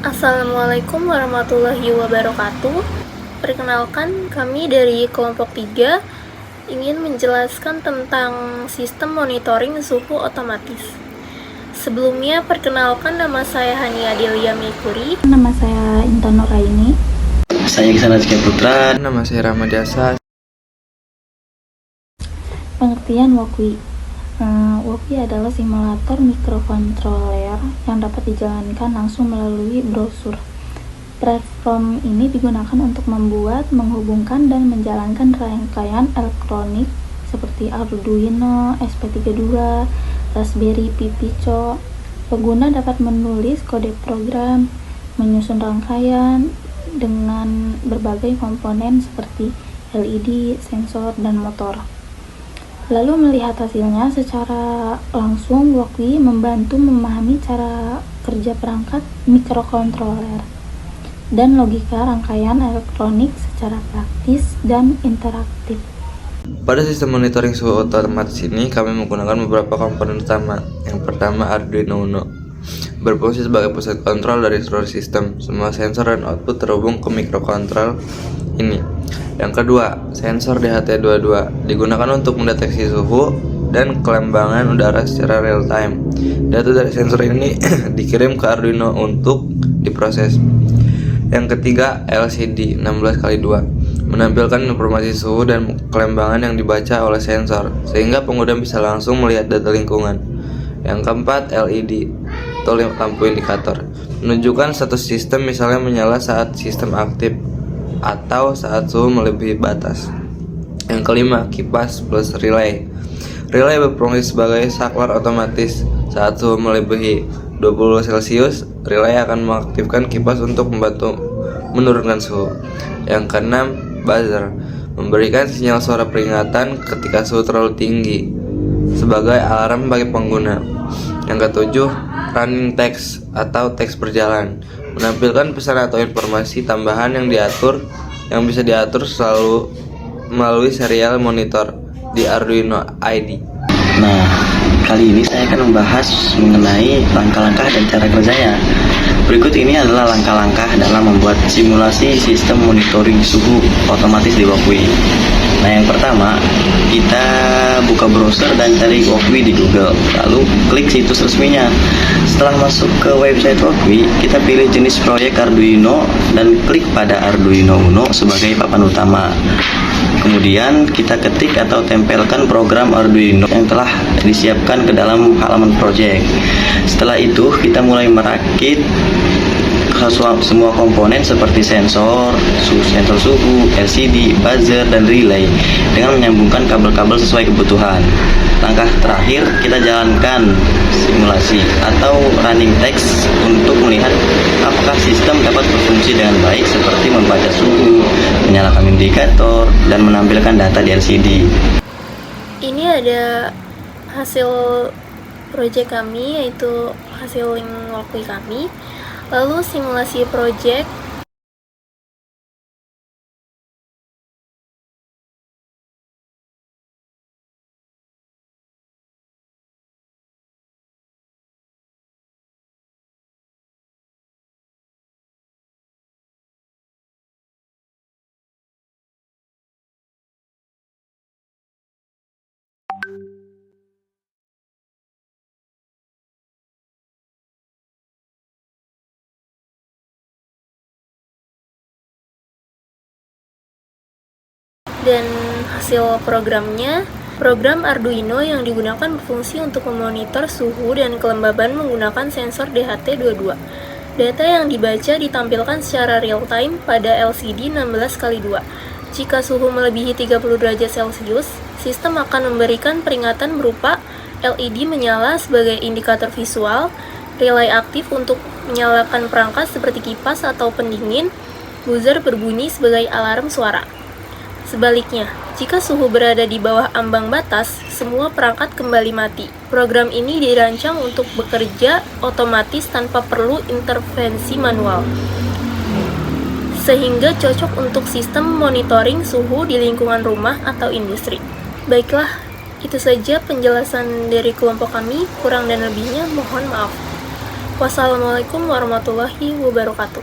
Assalamualaikum warahmatullahi wabarakatuh. Perkenalkan, kami dari kelompok 3 ingin menjelaskan tentang sistem monitoring suhu otomatis. Sebelumnya, perkenalkan, nama saya Hania Delia Meikuri. Nama saya Intan Nuraini. Saya Iksan Rizky Putra. Nama saya Ramadiasa. Pengertian WOKWI. WOKWI adalah simulator mikrokontroler yang dapat dijalankan langsung melalui browser. Platform ini digunakan untuk membuat, menghubungkan, dan menjalankan rangkaian elektronik seperti Arduino, SP32, Raspberry Pi Pico. Pengguna dapat menulis kode program, menyusun rangkaian dengan berbagai komponen seperti LED, sensor, dan motor. Lalu melihat hasilnya secara langsung, WOKWI membantu memahami cara kerja perangkat mikrokontroler dan logika rangkaian elektronik secara praktis dan interaktif. Pada sistem monitoring suhu otomatis ini, kami menggunakan beberapa komponen utama. Yang pertama, Arduino Uno berfungsi sebagai pusat kontrol dari seluruh sistem. Semua sensor dan output terhubung ke mikrokontrol ini. Yang kedua, sensor DHT22 digunakan untuk mendeteksi suhu dan kelembangan udara secara real time. Data dari sensor ini dikirim ke Arduino untuk diproses. Yang ketiga, LCD 16x2 menampilkan informasi suhu dan kelembangan yang dibaca oleh sensor, sehingga pengguna bisa langsung melihat data lingkungan. Yang keempat, LED atau lampu indikator menunjukkan status sistem, misalnya menyala saat sistem aktif atau saat suhu melebihi batas. Yang kelima, kipas plus relay. Relay berfungsi sebagai saklar otomatis. Saat suhu melebihi 20 Celcius, relay akan mengaktifkan kipas untuk membantu menurunkan suhu. Yang keenam, buzzer memberikan sinyal suara peringatan ketika suhu terlalu tinggi sebagai alarm bagi pengguna. Yang ketujuh, running text atau teks berjalan menampilkan pesan atau informasi tambahan yang bisa diatur selalu melalui serial monitor di Arduino IDE. Nah, kali ini saya akan membahas mengenai langkah-langkah dan cara kerjanya. Berikut ini adalah langkah-langkah dalam membuat simulasi sistem monitoring suhu otomatis di WOKWI. Nah, yang pertama, kita buka browser dan cari WOKWI di Google, lalu klik situs resminya. Setelah masuk ke website WOKWI, kita pilih jenis proyek Arduino dan klik pada Arduino Uno sebagai papan utama. Kemudian kita ketik atau tempelkan program Arduino yang telah disiapkan ke dalam halaman project. Setelah itu kita mulai merakit semua komponen seperti sensor suhu, LCD, buzzer, dan relay dengan menyambungkan kabel-kabel sesuai kebutuhan. Langkah terakhir, kita jalankan simulasi atau running text untuk melihat apakah sistem dapat berfungsi dengan baik seperti membaca suhu, menyalakan indikator, dan menampilkan data di LCD. Ini ada hasil proyek kami, yaitu hasil link WOKWI kami. Lalu simulasi proyek. Dan hasil programnya, program Arduino yang digunakan berfungsi untuk memonitor suhu dan kelembaban menggunakan sensor DHT22. Data yang dibaca ditampilkan secara real time pada LCD 16x2. Jika suhu melebihi 30 derajat Celcius, sistem akan memberikan peringatan berupa LED menyala sebagai indikator visual, relay aktif untuk menyalakan perangkat seperti kipas atau pendingin, buzzer berbunyi sebagai alarm suara. Sebaliknya, jika suhu berada di bawah ambang batas, semua perangkat kembali mati. Program ini dirancang untuk bekerja otomatis tanpa perlu intervensi manual, sehingga cocok untuk sistem monitoring suhu di lingkungan rumah atau industri. Baiklah, itu saja penjelasan dari kelompok kami. Kurang dan lebihnya mohon maaf. Wassalamualaikum warahmatullahi wabarakatuh.